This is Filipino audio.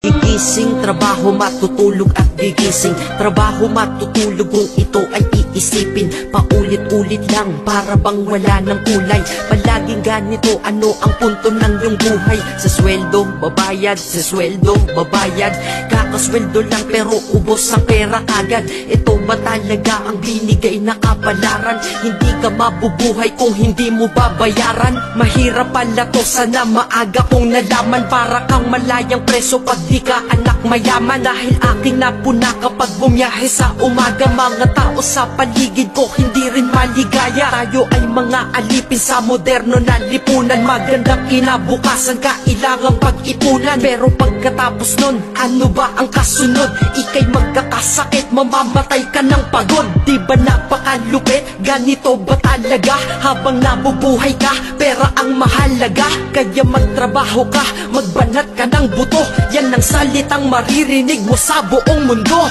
Gigising, trabaho, matutulog at gigising. Trabaho, matutulog kung ito ay iisipin. Paulit-ulit lang para bang wala ng kulay. Palaging ganito, ano ang punto ng iyong buhay? Sa sweldo, babayad, sa sweldo, babayad. Kakasweldo lang pero ubos ang pera agad. Ito ba talaga ang binigay na kapalaran? Hindi ka mabubuhay kung hindi mo babayaran. Mahirap pala to, sana maaga kong nalaman. Para kang malayang preso pag di ka anak mayaman. Dahil aking napuna kapag bumiyahe sa umaga. Mga tao sa paligid ko hindi rin maligaya. Tayo ay mga alipin sa moderno na lipunan. Magandang kinabukasan, kailangang pag-ipunan. Pero pagkatapos nun, ano ba ang kasunod? Ika'y magkakasakit, mamamatay ka ng pagod. Di ba napakalupit? Ganito ba talaga? Habang nabubuhay ka, pera ang mahalaga. Kaya magtrabaho ka, magbanat ka ng buto. Yan ang salitang maririnig mo sa buong mundo.